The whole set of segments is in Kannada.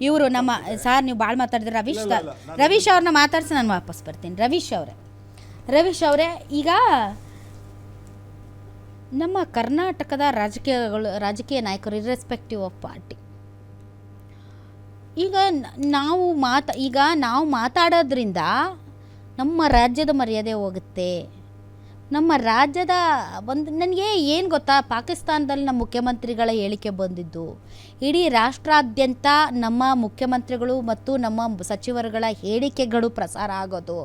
ಇವರು ನಮ್ಮ ಸಾರ್ ನೀವು ಭಾಳ ಮಾತಾಡಿದ್ರೆ ರವೀಶ್ ಅವ್ರನ್ನ ಮಾತಾಡ್ಸಿ ನಾನು ವಾಪಸ್ ಬರ್ತೀನಿ. ರವೀಶ್ ಅವರೇ ಈಗ ನಮ್ಮ ಕರ್ನಾಟಕದ ರಾಜಕೀಯ ನಾಯಕರು ಇರ್ರೆಸ್ಪೆಕ್ಟಿವ್ ಆಫ್ ಪಾರ್ಟಿ ಈಗ ನಾವು ಮಾತಾಡೋದ್ರಿಂದ ನಮ್ಮ ರಾಜ್ಯದ ಮರ್ಯಾದೆ ಹೋಗುತ್ತೆ. ನಮ್ಮ ರಾಜ್ಯದ ನನಗೆ ಏನು ಗೊತ್ತಾ, ಪಾಕಿಸ್ತಾನದಲ್ಲಿ ನಮ್ಮ ಮುಖ್ಯಮಂತ್ರಿಗಳ ಹೇಳಿಕೆ ಬಂದಿದ್ದು ಇಡೀ ರಾಷ್ಟ್ರಾದ್ಯಂತ ನಮ್ಮ ಮುಖ್ಯಮಂತ್ರಿಗಳು ಮತ್ತು ನಮ್ಮ ಸಚಿವರುಗಳ ಹೇಳಿಕೆಗಳು ಪ್ರಸಾರ ಆಗೋದು.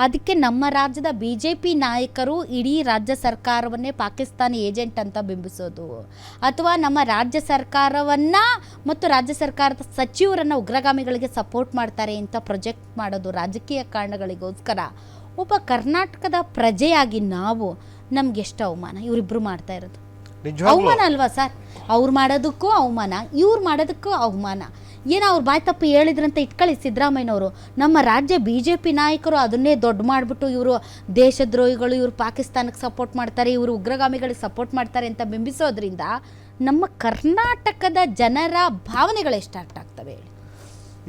ಅದಕ್ಕೆ ನಮ್ಮ ರಾಜ್ಯದ BJP ನಾಯಕರು ಇಡೀ ರಾಜ್ಯ ಸರ್ಕಾರವನ್ನೇ ಪಾಕಿಸ್ತಾನಿ ಏಜೆಂಟ್ ಅಂತ ಬಿಂಬಿಸೋದು, ಅಥವಾ ನಮ್ಮ ರಾಜ್ಯ ಸರ್ಕಾರವನ್ನು ಮತ್ತು ರಾಜ್ಯ ಸರ್ಕಾರದ ಸಚಿವರನ್ನು ಉಗ್ರಗಾಮಿಗಳಿಗೆ ಸಪೋರ್ಟ್ ಮಾಡ್ತಾರೆ ಅಂತ ಪ್ರೊಜೆಕ್ಟ್ ಮಾಡೋದು ರಾಜಕೀಯ ಕಾರಣಗಳಿಗೋಸ್ಕರ. ಒಬ್ಬ ಕರ್ನಾಟಕದ ಪ್ರಜೆಯಾಗಿ ನಮ್ಗೆ ಎಷ್ಟು ಅವಮಾನ ಇವರಿಬ್ಬರು ಮಾಡ್ತಾ ಇರೋದು. ಅವಮಾನ ಅಲ್ವಾ ಸರ್? ಅವ್ರು ಮಾಡೋದಕ್ಕೂ ಅವಮಾನ, ಇವ್ರು ಮಾಡೋದಕ್ಕೂ ಅವಮಾನ. ಏನೋ ಅವ್ರು ಬಾಯ್ ತಪ್ಪು ಹೇಳಿದ್ರಂತ ಇಟ್ಕೊಳ್ಳಿ ಸಿದ್ದರಾಮಯ್ಯನವರು. ನಮ್ಮ ರಾಜ್ಯ BJP ನಾಯಕರು ಅದನ್ನೇ ದೊಡ್ಡ ಮಾಡಿಬಿಟ್ಟು ಇವರು ದೇಶದ್ರೋಹಿಗಳು, ಇವರು ಪಾಕಿಸ್ತಾನಕ್ಕೆ ಸಪೋರ್ಟ್ ಮಾಡ್ತಾರೆ, ಇವರು ಉಗ್ರಗಾಮಿಗಳಿಗೆ ಸಪೋರ್ಟ್ ಮಾಡ್ತಾರೆ ಅಂತ ಬಿಂಬಿಸೋದ್ರಿಂದ ನಮ್ಮ ಕರ್ನಾಟಕದ ಜನರ ಭಾವನೆಗಳು ಎಷ್ಟು ಆಗ್ತವೆ ಹೇಳಿ?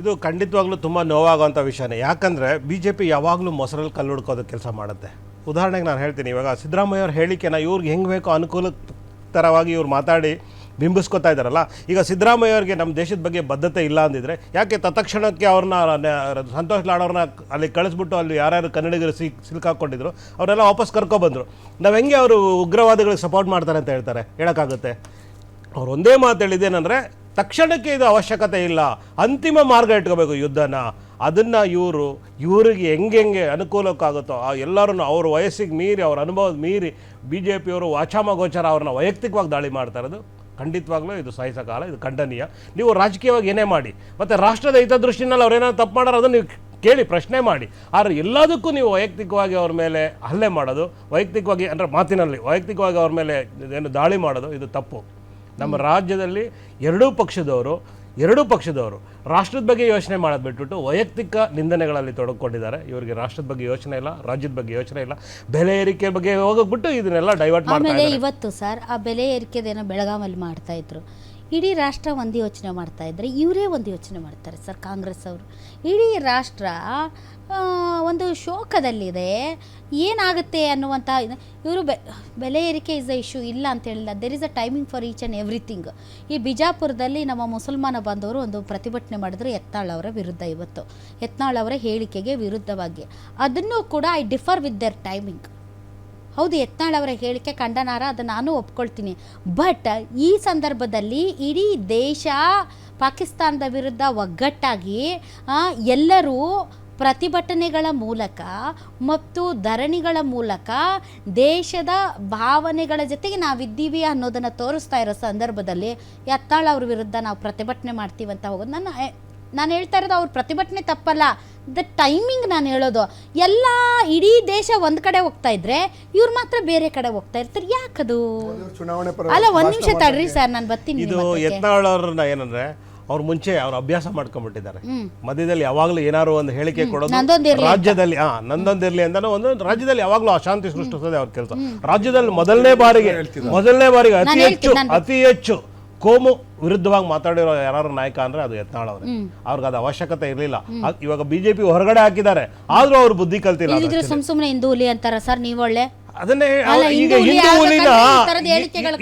ಇದು ಖಂಡಿತವಾಗ್ಲೂ ತುಂಬ ನೋವಾಗುವಂಥ ವಿಷಯನೇ. ಯಾಕಂದರೆ BJP ಯಾವಾಗಲೂ ಮೊಸರಲ್ಲಿ ಕಲ್ಲು ಹುಡ್ಕೋದು ಕೆಲಸ ಮಾಡುತ್ತೆ. ಉದಾಹರಣೆಗೆ ನಾನು ಹೇಳ್ತೀನಿ, ಇವಾಗ ಸಿದ್ದರಾಮಯ್ಯ ಅವ್ರ ಹೇಳಿಕೆನ ಇವ್ರಿಗೆ ಹೆಂಗೆ ಬೇಕೋ ಅನುಕೂಲಕರವಾಗಿ ಇವ್ರು ಮಾತಾಡಿ ಬಿಂಬಿಸ್ಕೊತಾ ಇದ್ದಾರಲ್ಲ. ಈಗ ಸಿದ್ದರಾಮಯ್ಯ ಅವ್ರಿಗೆ ನಮ್ಮ ದೇಶದ ಬಗ್ಗೆ ಬದ್ಧತೆ ಇಲ್ಲ ಅಂದಿದ್ರೆ ಯಾಕೆ ತತ್ಕ್ಷಣಕ್ಕೆ ಅವ್ರನ್ನ ಸಂತೋಷ್ ಲಾಡ್ ಅವ್ರನ್ನ ಅಲ್ಲಿ ಕಳಿಸ್ಬಿಟ್ಟು ಅಲ್ಲಿ ಯಾರ್ಯಾರು ಕನ್ನಡಿಗರು ಸಿಲ್ಕಾಕೊಂಡಿದ್ರು ಅವರೆಲ್ಲ ವಾಪಸ್ ಕರ್ಕೊಬಂದರು. ನಾವು ಹೆಂಗೆ ಅವರು ಉಗ್ರವಾದಿಗಳಿಗೆ ಸಪೋರ್ಟ್ ಮಾಡ್ತಾರೆ ಅಂತ ಹೇಳ್ತಾರೆ? ಹೇಳೋಕ್ಕಾಗುತ್ತೆ? ಅವ್ರು ಒಂದೇ ಮಾತು ಹೇಳಿದ್ದೇನೆಂದರೆ ತಕ್ಷಣಕ್ಕೆ ಇದು ಅವಶ್ಯಕತೆ ಇಲ್ಲ, ಅಂತಿಮ ಮಾರ್ಗ ಇಟ್ಕೋಬೇಕು ಯುದ್ಧನ. ಅದನ್ನು ಇವ್ರಿಗೆ ಹೆಂಗೆ ಅನುಕೂಲಕ್ಕಾಗುತ್ತೋ ಎಲ್ಲರೂ ಅವ್ರ ವಯಸ್ಸಿಗೆ ಮೀರಿ, ಅವ್ರ ಅನುಭವದ ಮೀರಿ BJPಯವರು ವಾಚಾಮಗೋಚರ ಅವ್ರನ್ನ ವೈಯಕ್ತಿಕವಾಗಿ ದಾಳಿ ಮಾಡ್ತಾ ಇರೋದು ಖಂಡಿತವಾಗ್ಲೂ ಇದು ಸಹಿಸಕಾಲ, ಇದು ಖಂಡನೀಯ. ನೀವು ರಾಜಕೀಯವಾಗಿ ಏನೇ ಮಾಡಿ, ಮತ್ತು ರಾಷ್ಟ್ರದ ಹಿತದೃಷ್ಟಿನಲ್ಲಿ ಅವ್ರೇನಾದ್ರು ತಪ್ಪು ಮಾಡೋರು ಅದನ್ನು ನೀವು ಕೇಳಿ ಪ್ರಶ್ನೆ ಮಾಡಿ. ಆದರೆ ಎಲ್ಲದಕ್ಕೂ ನೀವು ವೈಯಕ್ತಿಕವಾಗಿ ಅವ್ರ ಮೇಲೆ ಹಲ್ಲೆ ಮಾಡೋದು, ವೈಯಕ್ತಿಕವಾಗಿ ಅಂದರೆ ಮಾತಿನಲ್ಲಿ ವೈಯಕ್ತಿಕವಾಗಿ ಅವ್ರ ಮೇಲೆ ಏನು ದಾಳಿ ಮಾಡೋದು, ಇದು ತಪ್ಪು. ನಮ್ಮ ರಾಜ್ಯದಲ್ಲಿ ಎರಡೂ ಪಕ್ಷದವರು ರಾಷ್ಟ್ರದ ಬಗ್ಗೆ ಯೋಚನೆ ಮಾಡೋದು ಬಿಟ್ಬಿಟ್ಟು ವೈಯಕ್ತಿಕ ನಿಂದನೆಗಳಲ್ಲಿ ತೊಡಗಿಕೊಂಡಿದ್ದಾರೆ. ಇವರಿಗೆ ರಾಷ್ಟ್ರದ ಬಗ್ಗೆ ಯೋಚನೆ ಇಲ್ಲ, ರಾಜ್ಯದ ಬಗ್ಗೆ ಯೋಚನೆ ಇಲ್ಲ, ಬೆಲೆ ಏರಿಕೆ ಬಗ್ಗೆ ಹೋಗ್ಬಿಟ್ಟು ಇದನ್ನೆಲ್ಲ ಡೈವರ್ಟ್ ಮಾಡ್ತಾರೆ. ಇವತ್ತು ಸರ್ ಆ ಬೆಲೆ ಏರಿಕೆದೇನೋ ಬೆಳಗಾವಲ್ಲಿ ಮಾಡ್ತಾ ಇದ್ರು, ಇಡೀ ರಾಷ್ಟ್ರ ಒಂದು ಯೋಚನೆ ಮಾಡ್ತಾ ಇದ್ರೆ ಇವರೇ ಒಂದು ಯೋಚನೆ ಮಾಡ್ತಾರೆ ಸರ್ ಕಾಂಗ್ರೆಸ್ ಅವರು. ಇಡೀ ರಾಷ್ಟ್ರ ಒಂದು ಶೋಕದಲ್ಲಿದೆ, ಏನಾಗುತ್ತೆ ಅನ್ನುವಂಥ ಇವರು ಬೆಲೆ ಏರಿಕೆ ಇಸ್ ಅ ಇಶ್ಯೂ ಇಲ್ಲ ಅಂತ ಹೇಳಿಲ್ಲ. There is a timing for each and everything. ಈ ಬಿಜಾಪುರದಲ್ಲಿ ನಮ್ಮ ಮುಸಲ್ಮಾನ ಬಾಂಧವರು ಒಂದು ಪ್ರತಿಭಟನೆ ಮಾಡಿದ್ರು ಯತ್ನಾಳ್ ಅವರ ವಿರುದ್ಧ. ಇವತ್ತು ಯತ್ನಾಳ್ ಅವರ ಹೇಳಿಕೆಗೆ ವಿರುದ್ಧವಾಗಿ ಅದನ್ನು ಕೂಡ I differ with their timing. ಹೌದು, ಯತ್ನಾಳ್ ಅವರ ಹೇಳಿಕೆ ಖಂಡನಾರ್ಹ, ಅದನ್ನು ನಾನು ಒಪ್ಕೊಳ್ತೀನಿ. ಬಟ್ ಈ ಸಂದರ್ಭದಲ್ಲಿ ಇಡೀ ದೇಶ ಪಾಕಿಸ್ತಾನದ ವಿರುದ್ಧ ಒಗ್ಗಟ್ಟಾಗಿ ಎಲ್ಲರೂ ಪ್ರತಿಭಟನೆಗಳ ಮೂಲಕ ಮತ್ತು ಧರಣಿಗಳ ಮೂಲಕ ದೇಶದ ಭಾವನೆಗಳ ಜೊತೆಗೆ ನಾವಿದ್ದೀವಿ ಅನ್ನೋದನ್ನು ತೋರಿಸ್ತಾ ಇರೋ ಸಂದರ್ಭದಲ್ಲಿ ಯತ್ನಾಳ್ ಅವ್ರ ವಿರುದ್ಧ ನಾವು ಪ್ರತಿಭಟನೆ ಮಾಡ್ತೀವಂತ ಹೋಗೋದು ನಾನು ಹೇಳ್ತಾ ಇರೋದು ಅವ್ರ ಪ್ರತಿಭಟನೆ ತಪ್ಪಲ್ಲ, ದ ಟೈಮಿಂಗ್ ನಾನು ಹೇಳೋದು. ಎಲ್ಲ ಇಡೀ ದೇಶ ಒಂದು ಕಡೆ ಹೋಗ್ತಾ ಇದ್ರೆ ಇವ್ರು ಮಾತ್ರ ಬೇರೆ ಕಡೆ ಹೋಗ್ತಾ ಇರ್ತಾರೆ. ಯಾಕದು? ಅಲ್ಲ, ಒಂದು ನಿಮಿಷ ತಡ್ರಿ ಸರ್, ನಾನು ಬರ್ತೀನಿ. ಇದು ಯತ್ನಾಳ್ ಅವ್ರನ್ನ ಏನಂದ್ರೆ ಅವ್ರು ಮುಂಚೆ ಅವ್ರು ಅಭ್ಯಾಸ ಮಾಡ್ಕೊಂಡ್ಬಿಟ್ಟಿದ್ದಾರೆ. ಮಧ್ಯದಲ್ಲಿ ಯಾವಾಗಲೂ ಏನಾದ್ರು ಒಂದು ಹೇಳಿಕೆ ಕೊಡೋದು, ರಾಜ್ಯದಲ್ಲಿ ನಂದೊಂದಿರ್ಲಿ ಅಂತಾನೆ ಒಂದು ರಾಜ್ಯದಲ್ಲಿ ಯಾವಾಗಲೂ ಅಶಾಂತಿ ಸೃಷ್ಟಿಸೋದೇ ಅವ್ರ ಕೆಲಸ. ರಾಜ್ಯದಲ್ಲಿ ಮೊದಲನೇ ಬಾರಿಗೆ ಅತಿ ಹೆಚ್ಚು ಕೋಮು ವಿರುದ್ಧವಾಗಿ ಮಾತಾಡಿರೋ ಯಾರು ನಾಯಕ ಅಂದ್ರೆ ಅದು ಯತ್ನಾಳ್ ಅವ್ರೆ. ಅವ್ರಿಗೆ ಅದು ಅವಶ್ಯಕತೆ ಇರಲಿಲ್ಲ. ಇವಾಗ BJP ಹೊರಗಡೆ ಹಾಕಿದ್ದಾರೆ, ಆದ್ರೂ ಅವ್ರು ಬುದ್ಧಿ ಕಲ್ತಿಲ್ಲ. ಸುಮ್ಮನೆ ಹಿಂದೂ ಹುಲಿ ಅಂತಾರ ಸರ್ ನೀವು? ಒಳ್ಳೆ ಅದನ್ನೇ ಈಗ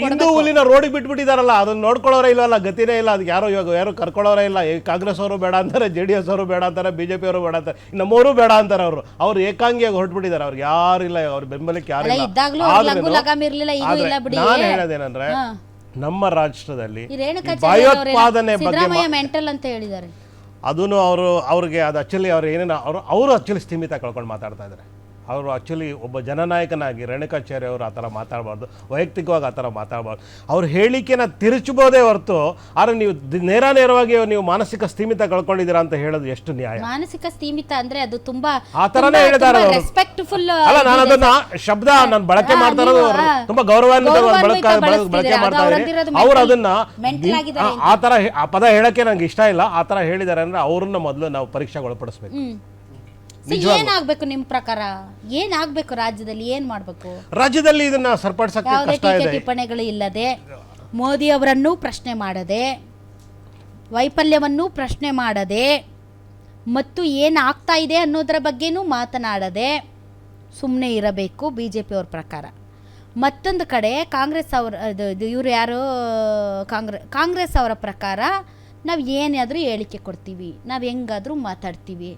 ಹಿಂದೂ ಹುಲಿನ ರೋಡಿಗೆ ಬಿಟ್ಬಿಟ್ಟಿದಾರಲ್ಲ, ಅದನ್ನ ನೋಡ್ಕೊಳ್ಳೋರೇ ಇಲ್ಲಲ್ಲ, ಗತಿನೇ ಇಲ್ಲ. ಅದಕ್ಕೆ ಯಾರು ಕರ್ಕೊಳ್ಳೋರೇ ಇಲ್ಲ. ಕಾಂಗ್ರೆಸ್ ಅವರು ಬೇಡ ಅಂತಾರೆ, JDS ಅವರು ಬೇಡ ಅಂತಾರೆ, BJP ಅವರು ಬೇಡ ಅಂತಾರೆ, ನಮ್ಮವರು ಬೇಡ ಅಂತಾರೆ. ಅವ್ರು ಏಕಾಂಗಿಯಾಗಿ ಹೊರಟ್ಬಿಟ್ಟಿದ್ದಾರೆ. ಅವ್ರಿಗೆ ಯಾರಿಲ್ಲ, ಅವ್ರ ಬೆಂಬಲಕ್ಕೆ ಯಾರಿಲ್ಲ. ನಾನು ಹೇಳೋದೇನಂದ್ರೆ ನಮ್ಮ ರಾಷ್ಟ್ರದಲ್ಲಿ ಭಯೋತ್ಪಾದನೆ ಬಗ್ಗೆ ಮೆಂಟಲ್ ಅಂತ ಹೇಳಿದ್ದಾರೆ. ಅದನ್ನು ಅವ್ರಿಗೆ ಅದು ಆಕ್ಚುಲಿ ಅವ್ರು ಏನೇನು ಅವರು ಆಕ್ಚುಲಿ ಸ್ಥಿಮಿತ ಕಳ್ಕೊಂಡು ಮಾತಾಡ್ತಾ ಇದ್ದಾರೆ. ಅವರು ಆಕ್ಚುಲಿ ಒಬ್ಬ ಜನನಾಯಕನಾಗಿ ರೇಣುಕಾಚಾರ್ಯ ಅವರು ಆ ಥರ ಮಾತಾಡಬಾರ್ದು, ವೈಯಕ್ತಿಕವಾಗಿ ಆ ಥರ ಮಾತಾಡಬಾರ್ದು. ಅವ್ರ ಹೇಳಿಕೆನ ತಿರುಚಬಹುದೇ ಹೊರತು, ಆದರೆ ನೀವು ನೇರವಾಗಿ ನೀವು ಮಾನಸಿಕ ಸ್ಥಿಮಿತ ಕಳ್ಕೊಂಡಿದ್ದೀರಾ ಅಂತ ಹೇಳೋದು ಎಷ್ಟು ನ್ಯಾಯ? ಮಾನಸಿಕ ಸ್ಥಿಮಿತ ಅಂದ್ರೆ ಅದು ತುಂಬಾ ಆ ಥರನೇ ಹೇಳಿದ್ದಾರೆ. ಅಲ್ಲ, ನಾನು ಅದನ್ನ ಶಬ್ದ ನಾನು ಬಳಕೆ ಮಾಡ್ತಾ ಇರೋದು ತುಂಬಾ ಗೌರವಾನ್ವಿತ ಬಳಕೆ ಮಾಡ್ತಾ ಇದ್ದೀನಿ. ಅವ್ರು ಅದನ್ನ ಆ ಥರ ಆ ಪದ ಹೇಳಕ್ಕೆ ನಂಗೆ ಇಷ್ಟ ಇಲ್ಲ. ಆ ಥರ ಹೇಳಿದ್ದಾರೆ ಅಂದ್ರೆ ಅವ್ರನ್ನ ಮೊದಲು ನಾವು ಪರೀಕ್ಷೆಗೆ ಒಳಪಡಿಸ್ಬೇಕು. ಏನಾಗಬೇಕು ನಿಮ್ಮ ಪ್ರಕಾರ? ಏನಾಗಬೇಕು ರಾಜ್ಯದಲ್ಲಿ? ಏನು ಮಾಡಬೇಕು ರಾಜ್ಯದಲ್ಲಿ? ಇದನ್ನ ಸರಿಪಡಿಸಕ್ಕೆ ಕಷ್ಟ ಇದೆ. ಟಿಪ್ಪಣಿಗಳು ಇಲ್ಲದೆ, ಮೋದಿ ಅವರನ್ನು ಪ್ರಶ್ನೆ ಮಾಡದೆ, ವೈಫಲ್ಯವನ್ನು ಪ್ರಶ್ನೆ ಮಾಡದೆ ಮತ್ತು ಏನಾಗ್ತಾ ಇದೆ ಅನ್ನೋದರ ಬಗ್ಗೆನೂ ಮಾತನಾಡದೆ ಸುಮ್ಮನೆ ಇರಬೇಕು ಬಿ ಜೆ ಪಿಯವ್ರ ಪ್ರಕಾರ. ಮತ್ತೊಂದು ಕಡೆ ಕಾಂಗ್ರೆಸ್ ಅವರ ಇವರು ಯಾರು ಕಾಂಗ್ರೆಸ್ ಅವರ ಪ್ರಕಾರ ನಾವು ಏನಾದರೂ ಹೇಳಿಕೆ ಕೊಡ್ತೀವಿ, ನಾವು ಹೆಂಗಾದರೂ ಮಾತಾಡ್ತೀವಿ,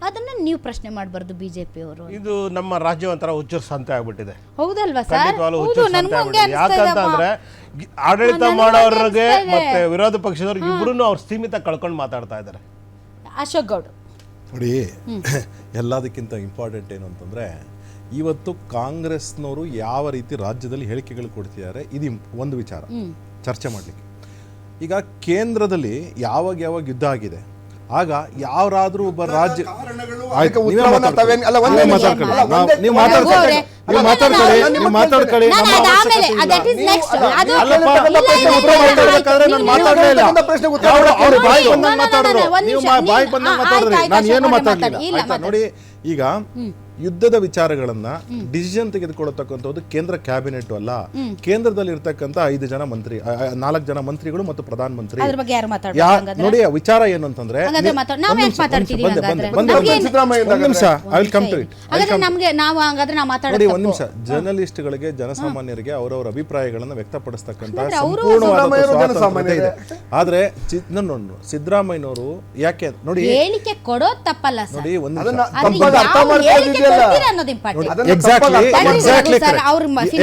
ಅದನ್ನು ನೀವು ಪ್ರಶ್ನೆ ಮಾಡಬಾರ್ದು ಬಿ ಜೆ ಪಿಯವರು. ಇದು ನಮ್ಮ ರಾಜ್ಯ ಒಂಥರ ಹುಚ್ಚರ ಸಂತೆ ಆಗ್ಬಿಟ್ಟಿದೆ. ಹೌದಲ್ವಾ ಸರ್? ಖಂಡಿತವಾಗ್ಲೂ ಹೌದು, ಹುಚ್ಚರ ಸಂತೆ ನನಗೂ ಹಂಗೆ ಆಗ್ಬಿಟ್ಟಿದೆ. ಯಾಕಂತಂದ್ರೆ ಆಡಳಿತ ಮಾಡೋರಿಗೆ ಮತ್ತೆ ವಿರೋಧ ಪಕ್ಷದವ್ರಿಗೆ ಇಬ್ರು ಅವ್ರು ಸೀಮಿತ ಕಳ್ಕೊಂಡು ಮಾತಾಡ್ತಾ ಇದ್ದಾರೆ. ಅಶೋಕ್ ಗೌಡ್ ನೋಡಿ, ಎಲ್ಲದಕ್ಕಿಂತ ಇಂಪಾರ್ಟೆಂಟ್ ಏನು ಅಂತಂದರೆ, ಇವತ್ತು ಕಾಂಗ್ರೆಸ್ನವರು ಯಾವ ರೀತಿ ರಾಜ್ಯದಲ್ಲಿ ಹೇಳಿಕೆಗಳು ಕೊಡ್ತಿದ್ದಾರೆ ಇದು ಒಂದು ವಿಚಾರ ಚರ್ಚೆ ಮಾಡಲಿಕ್ಕೆ. ಈಗ ಕೇಂದ್ರದಲ್ಲಿ ಯಾವಾಗ ಯುದ್ಧ ಆಗಿದೆ, ಆಗ ಯಾರಾದ್ರೂ ಒಬ್ಬ ರಾಜ್ಯ ನೋಡಿ, ಈಗ ಯುದ್ಧದ ವಿಚಾರಗಳನ್ನ ಡಿಸಿಷನ್ ತೆಗೆದುಕೊಳ್ಳತಕ್ಕಂಥದ್ದು ಕೇಂದ್ರ ಕ್ಯಾಬಿನೆಟ್ ಅಲ್ಲ, ಕೇಂದ್ರದಲ್ಲಿ ಇರ್ತಕ್ಕಂಥ 4 ಜನ ಮಂತ್ರಿಗಳು ಮತ್ತು ಪ್ರಧಾನ ಮಂತ್ರಿ. ನೋಡಿ, ವಿಚಾರ ಏನು ಅಂತಂದ್ರೆ, ನೋಡಿ, ಒಂದ್ ನಿಮಿಷ, ಜರ್ನಲಿಸ್ಟ್ಗಳಿಗೆ, ಜನಸಾಮಾನ್ಯರಿಗೆ ಅವರವರ ಅಭಿಪ್ರಾಯಗಳನ್ನ ವ್ಯಕ್ತಪಡಿಸ್ತಕ್ಕಂಥ ಸಂಪೂರ್ಣವಾದ ಇದೆ. ಆದ್ರೆ ಸಿದ್ದರಾಮಯ್ಯನವರು ಯಾಕೆ ನೋಡಿ ಹೇಳಿಕೆ ಕೊಡೋ ತಪ್ಪಲ್ಲ ನೋಡಿ,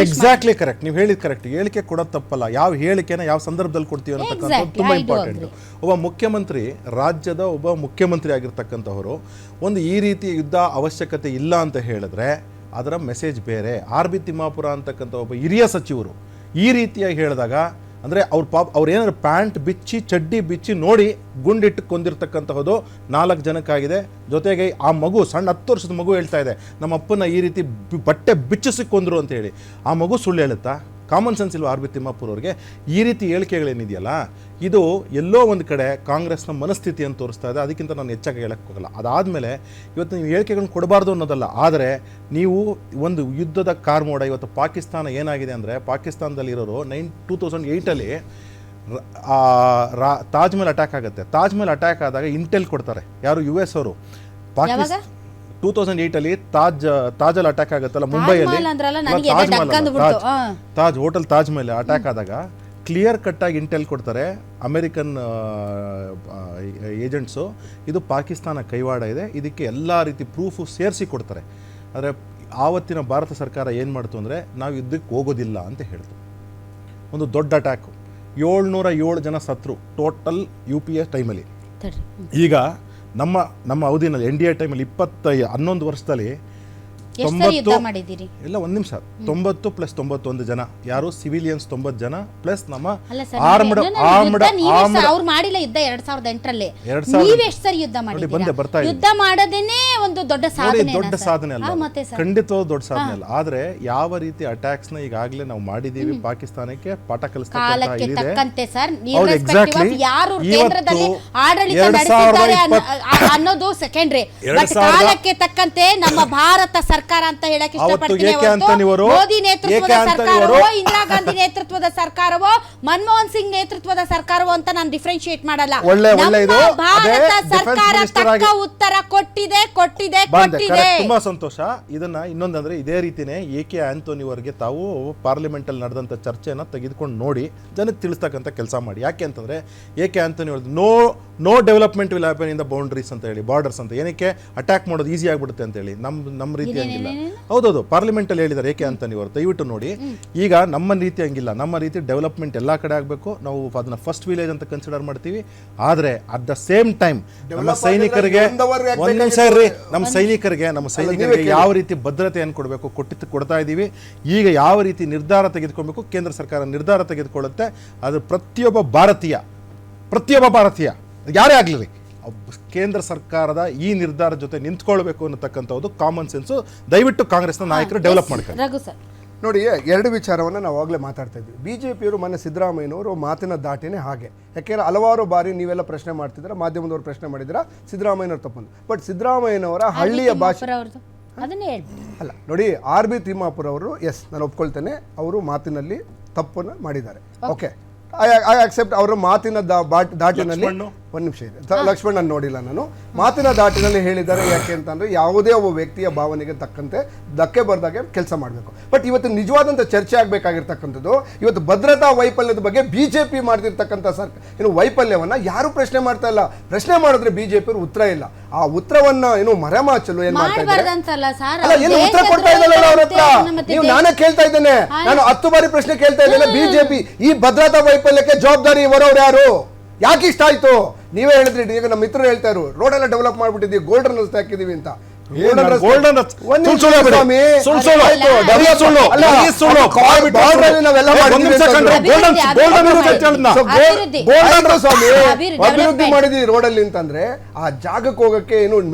ಎಕ್ಸಾಕ್ಟ್ಲಿ ಕರೆಕ್ಟ್, ನೀವು ಹೇಳಿದ್ ಕರೆಕ್ಟ್. ಹೇಳಿಕೆ ಕೊಡೋದು ತಪ್ಪಲ್ಲ, ಯಾವ ಹೇಳಿಕೆನ ಯಾವ ಸಂದರ್ಭದಲ್ಲಿ ಕೊಡ್ತೀವಿ ಅನ್ನತಕ್ಕಂಥದ್ದು ತುಂಬಾ ಇಂಪಾರ್ಟೆಂಟ್. ಒಬ್ಬ ಮುಖ್ಯಮಂತ್ರಿ, ರಾಜ್ಯದ ಒಬ್ಬ ಮುಖ್ಯಮಂತ್ರಿ ಆಗಿರ್ತಕ್ಕಂಥವರು ಒಂದು ಈ ರೀತಿ ಯುದ್ಧ ಅವಶ್ಯಕತೆ ಇಲ್ಲ ಅಂತ ಹೇಳಿದ್ರೆ ಅದರ ಮೆಸೇಜ್ ಬೇರೆ. ಆರ್ ಬಿ ತಿಮ್ಮಾಪುರ ಅಂತಕ್ಕಂಥ ಒಬ್ಬ ಹಿರಿಯ ಸಚಿವರು ಈ ರೀತಿಯಾಗಿ ಹೇಳಿದಾಗ, ಅಂದರೆ ಅವ್ರು ಏನಾದ್ರು ಪ್ಯಾಂಟ್ ಬಿಚ್ಚಿ ಚಡ್ಡಿ ಬಿಚ್ಚಿ ನೋಡಿ ಗುಂಡಿಟ್ಟು ಕೊಂದಿರ್ತಕ್ಕಂತಹದ್ದು 4 ಜನಕ್ಕಾಗಿದೆ. ಜೊತೆಗೆ ಆ ಮಗು, ಸಣ್ಣ 10 ವರ್ಷದ ಮಗು ಹೇಳ್ತಾ ಇದೆ, ನಮ್ಮ ಅಪ್ಪನ ಈ ರೀತಿ ಬಟ್ಟೆ ಬಿಚ್ಚಿಸಿ ಕೊಂದ್ರು ಅಂತ ಹೇಳಿ. ಆ ಮಗು ಸುಳ್ಳು ಹೇಳುತ್ತಾ? ಕಾಮನ್ ಸೆನ್ಸ್ ಇಲ್ವಾ ಆರ್ ಬಿ ತಿಮ್ಮಾಪುರ ಅವ್ರಿಗೆ? ಈ ರೀತಿ ಹೇಳಿಕೆಗಳೇನಿದೆಯಲ್ಲ, ಇದು ಎಲ್ಲೋ ಒಂದು ಕಡೆ ಕಾಂಗ್ರೆಸ್ನ ಮನಸ್ಥಿತಿಯನ್ನು ತೋರಿಸ್ತಾ ಇದೆ. ಅದಕ್ಕಿಂತ ನಾನು ಹೆಚ್ಚಾಗಿ ಹೇಳಕ್ಕೆ ಹೋಗಲ್ಲ. ಅದಾದಮೇಲೆ ಇವತ್ತು ನೀವು ಹೇಳಿಕೆಗಳನ್ನ ಕೊಡಬಾರ್ದು ಅನ್ನೋದಲ್ಲ, ಆದರೆ ನೀವು ಒಂದು ಯುದ್ಧದ ಕಾರ್ಮೋಡ. ಇವತ್ತು ಪಾಕಿಸ್ತಾನ ಏನಾಗಿದೆ ಅಂದರೆ, ಪಾಕಿಸ್ತಾನದಲ್ಲಿರೋರು 2008ಅಲ್ಲಿ ತಾಜ್ ಮಹಲ್ ಅಟ್ಯಾಕ್ ಆಗುತ್ತೆ. ತಾಜ್ ಮಹಲ್ ಅಟ್ಯಾಕ್ ಆದಾಗ ಇಂಟೆಲ್ ಕೊಡ್ತಾರೆ ಯಾರು? US ಅವರು. 2008ಅಲ್ಲಿ ತಾಜಲ್ಲಿ ಅಟ್ಯಾಕ್ ಆಗುತ್ತಲ್ಲ ಮುಂಬೈಯಲ್ಲಿ, ತಾಜ್ ಹೋಟೆಲ್ ತಾಜ್ ಮೇಲೆ ಅಟ್ಯಾಕ್ ಆದಾಗ ಕ್ಲಿಯರ್ ಕಟ್ ಆಗಿ ಇಂಟೆಲ್ ಕೊಡ್ತಾರೆ ಅಮೆರಿಕನ್ ಏಜೆಂಟ್ಸು, ಇದು ಪಾಕಿಸ್ತಾನ ಕೈವಾಡ ಇದೆ, ಇದಕ್ಕೆ ಎಲ್ಲ ರೀತಿ ಪ್ರೂಫು ಸೇರಿಸಿ ಕೊಡ್ತಾರೆ. ಆದರೆ ಆವತ್ತಿನ ಭಾರತ ಸರ್ಕಾರ ಏನು ಮಾಡ್ತು ಅಂದರೆ, ನಾವು ಯುದ್ಧಕ್ಕೆ ಹೋಗೋದಿಲ್ಲ ಅಂತ ಹೇಳ್ತು. ಒಂದು ದೊಡ್ಡ ಅಟ್ಯಾಕು, 707 ಜನ ಸತ್ರು ಟೋಟಲ್ UPA ಟೈಮಲ್ಲಿ. ಈಗ ನಮ್ಮ ಅವಧಿನಲ್ಲಿ NDA ಟೈಮಲ್ಲಿ 11 ವರ್ಷದಲ್ಲಿ 90 ಇಲ್ಲ, 1 ನಿಮಿಷ, 90 + 91 ಜನ ಯಾರು ಸಿವಿಲಿಯನ್ಸ್, 90 ಜನ ಪ್ಲಸ್ ನಮ್ಮ ಆರ್ಮ್ಡ್ ಅವ್ರು ಮಾಡಿಲ್ಲ ಯುದ್ಧ 2008ರಲ್ಲಿ. ನೀವು ಎಷ್ಟು ಸರಿ ಯುದ್ಧ ಮಾಡಿದ್ದೀರಾ? ಯುದ್ಧ ಮಾಡೋದೇನೆ ಒಂದು ದೊಡ್ಡ ಸಾಧನೆ. ದೊಡ್ಡ ಸಾಧನೆ ಅಲ್ಲ, ಖಂಡಿತವಾದ ದೊಡ್ಡ ಸಾಧನೆ ಅಲ್ಲ. ಆದ್ರೆ ಯಾವ ರೀತಿ ಅಟ್ಯಾಕ್ಸ್ ನ ಈಗಾಗಲೇ ನಾವು ಮಾಡಿದೀವಿ, ಪಾಕಿಸ್ತಾನಕ್ಕೆ ಪಾಠ ಕಲಿಸ್ತಕ್ಕಂತೆ ಸರ್. ಯಾರು ಕೇಂದ್ರದಲ್ಲಿ ಆಡಳಿತ ನಡೆಸಿದ್ದಾರೆ ಅನ್ನೋದು ಸೆಕೆಂಡರಿ, ಬಟ್ ಕಾಲಕ್ಕೆ ತಕ್ಕಂತೆ ನಮ್ಮ ಭಾರತ ಸರ್ಕಾರ ಅಂತ ಹೇಳಕ್ಕೆ ಇಷ್ಟಪಡ್ತೀನಿ. ಮೋದಿ ನೇತೃತ್ವದ ಸರ್ಕಾರವೋ, ಇಂದಿರಾ ಗಾಂಧಿ ನೇತೃತ್ವದ ಸರ್ಕಾರವೋ, ಮನಮೋಹನ್ ಸಿಂಗ್ ನೇತೃತ್ವದ ಸರ್ಕಾರವೋ ಅಂತ ನಾನು ಡಿಫ್ರೆನ್ಶಿಯೇಟ್ ಮಾಡಲ್ಲ. ಭಾರತ ಸರ್ಕಾರ ತಕ್ಕ ಉತ್ತರ ಕೊಟ್ಟಿದೆ. ತುಂಬಾ ಸಂತೋಷ. ಇದನ್ನ ಇನ್ನೊಂದಂದ್ರೆ, ಇದೇ ರೀತಿನೇ AK ಆಂಟೋನಿ ಅವರಿಗೆ ತಾವು ಪಾರ್ಲಿಮೆಂಟ್ ಅಲ್ಲಿ ನಡೆದಂತ ಚರ್ಚೆನ ತೆಗೆದುಕೊಂಡು ನೋಡಿ ಜನಕ್ಕೆ ತಿಳಿಸ್ತಕ್ಕಂಥ ಕೆಲಸ ಮಾಡಿ. ಯಾಕೆ ಅಂತಂದ್ರೆ, AK ಆಂಟೋನಿ ಅವ್ರದ್ದು no development will happen in the boundaries ಅಂತ ಹೇಳಿ, ಬಾರ್ಡರ್ಸ್ ಅಂತ. ಏನಕ್ಕೆ ಅಟ್ಯಾಕ್ ಮಾಡೋದು ಈಸಿ ಆಗ್ಬಿಡುತ್ತೆ ಅಂತ ಹೇಳಿ ನಮ್ಮ ರೀತಿ ಹಂಗಿಲ್ಲ. ಹೌದೌದು, ಪಾರ್ಲಿಮೆಂಟ್ ಅಲ್ಲಿ ಹೇಳಿದ್ದಾರೆ AK ಆಂಟೋನಿ ಅವರು. ದಯವಿಟ್ಟು ನೋಡಿ, ಈಗ ನಮ್ಮ ರೀತಿ ಹಂಗಿಲ್ಲ. ನಮ್ಮ ರೀತಿ ಡೆವಲಪ್ಮೆಂಟ್ ಎಲ್ಲಾ ಕಡೆ ಆಗಬೇಕು. ನಾವು ಅದನ್ನ ಫಸ್ಟ್ ವಿಲೇಜ್ ಅಂತ ಕನ್ಸಿಡರ್ ಮಾಡ್ತೀವಿ. ಆದ್ರೆ ಅಟ್ ದ ಸೇಮ್ ಟೈಮ್ ನಮ್ಮ ಸೈನಿಕರಿಗೆ ಯಾವ ರೀತಿ ಭದ್ರತೆಯನ್ನು ಕೊಡಬೇಕು ಕೊಡ್ತಾ ಇದ್ದೀವಿ. ಈಗ ಯಾವ ರೀತಿ ನಿರ್ಧಾರ ತೆಗೆದುಕೊಳ್ಬೇಕು, ಕೇಂದ್ರ ಸರ್ಕಾರ ನಿರ್ಧಾರ ತೆಗೆದುಕೊಳ್ಳುತ್ತೆ. ಅದು ಪ್ರತಿಯೊಬ್ಬ ಭಾರತೀಯ ಯಾರೇ ಆಗಲಿ ಕೇಂದ್ರ ಸರ್ಕಾರದ ಈ ನಿರ್ಧಾರ ಜೊತೆ ನಿಂತ್ಕೊಳ್ಬೇಕು ಅನ್ನತಕ್ಕಂಥದ್ದು ಕಾಮನ್ ಸೆನ್ಸು. ದಯವಿಟ್ಟು ಕಾಂಗ್ರೆಸ್ನ ನಾಯಕರು ಡೆವಲಪ್ ಮಾಡ್ತಾರೆ. ನೋಡಿ, 2 ವಿಚಾರವನ್ನು ನಾವು ಆಗಲೇ ಮಾತಾಡ್ತಾ ಇದ್ವಿ. BJPಯವರು ಮೊನ್ನೆ ಸಿದ್ದರಾಮಯ್ಯನವರು ಮಾತಿನ ದಾಟಿನೇ ಹಾಗೆ. ಯಾಕೆಂದರೆ ಹಲವಾರು ಬಾರಿ ನೀವೆಲ್ಲ ಪ್ರಶ್ನೆ ಮಾಡ್ತಿದ್ದೀರಾ, ಮಾಧ್ಯಮದವರು ಪ್ರಶ್ನೆ ಮಾಡಿದ್ದೀರಾ, ಸಿದ್ದರಾಮಯ್ಯನವ್ರು ತಪ್ಪು. ಬಟ್ ಸಿದ್ದರಾಮಯ್ಯನವರ ಹಳ್ಳಿಯ ಭಾಷೆ ಅಲ್ಲ. ನೋಡಿ, ಆರ್ ಬಿ ತಿಮ್ಮಾಪುರ ಅವರು, ಎಸ್ ನಾನು ಒಪ್ಕೊಳ್ತೇನೆ, ಅವರು ಮಾತಿನಲ್ಲಿ ತಪ್ಪನ್ನು ಮಾಡಿದ್ದಾರೆ. Okay, I accept. ಅವರ ಮಾತಿನ ದಾಟಿನಲ್ಲಿ ಒಂದು ನಿಮಿಷ ಇದೆ ಲಕ್ಷ್ಮಣ್ ನಾನು ನೋಡಿಲ್ಲ ನಾನು ಮಾತಿನ ದಾಟಿನಲ್ಲಿ ಹೇಳಿದ್ದಾರೆ ಯಾಕೆ ಅಂತಂದ್ರೆ ಯಾವುದೇ ಒಬ್ಬ ವ್ಯಕ್ತಿಯ ಭಾವನೆಗೆ ತಕ್ಕಂತೆ ಧಕ್ಕೆ ಬರ್ದಾಗೆ ಕೆಲಸ ಮಾಡಬೇಕು. ಬಟ್ ಇವತ್ತು ನಿಜವಾದಂಥ ಚರ್ಚೆ ಆಗಬೇಕಾಗಿರ್ತಕ್ಕಂಥದ್ದು ಇವತ್ತು ಭದ್ರತಾ ವೈಫಲ್ಯದ ಬಗ್ಗೆ ಬಿಜೆಪಿ ಮಾಡ್ತಿರ್ತಕ್ಕಂಥ ವೈಫಲ್ಯವನ್ನ ಯಾರು ಪ್ರಶ್ನೆ ಮಾಡ್ತಾ ಇಲ್ಲ. ಪ್ರಶ್ನೆ ಮಾಡಿದ್ರೆ ಬಿಜೆಪಿ ಉತ್ತರ ಇಲ್ಲ. ಆ ಉತ್ತರವನ್ನ ಮರೆಮಾಚಲು ಏನ್ ಮಾಡ್ತಾ ಇದ್ದಾರೆ ಅಲ್ಲ, ಏನು ಉತ್ತರ ಕೊಡ್ತಾ ಇದ್ದಲ್ಲ ಅವ್ರ ಹತ್ರ. ನೀವು ನಾನೇ ಕೇಳ್ತಾ ಇದ್ದೇನೆ, ನಾನು 10 ಬಾರಿ ಪ್ರಶ್ನೆ ಕೇಳ್ತಾ ಇದ್ದೇನೆ. ಬಿಜೆಪಿ ಈ ಭದ್ರತಾ ವೈಫಲ್ಯಕ್ಕೆ ಜವಾಬ್ದಾರಿ ಹೊರವ್ರು ಯಾರು? ಯಾಕೆ ಇಷ್ಟ ಆಯ್ತು? ನೀವೇ ಹೇಳಿದ್ರಿ, ಈಗ ನಮ್ಮ ಮಿತ್ರರು ಹೇಳ್ತಾ ಇರು ರೋಡ್ ಎಲ್ಲ ಡೆವಲಪ್ ಮಾಡ್ಬಿಟ್ಟಿದ್ದೀವಿ, ಗೋಲ್ಡನ್ ರಸ್ತೆ ಹಾಕಿದೀವಿ ಅಂತ. ಅಭಿವೃದ್ಧಿ ಮಾಡಿದ್ವಿ ರೋಡಲ್ಲಿ ಅಂತಂದ್ರೆ ಆ ಜಾಗಕ್ಕೆ ಹೋಗಕ್ಕೆ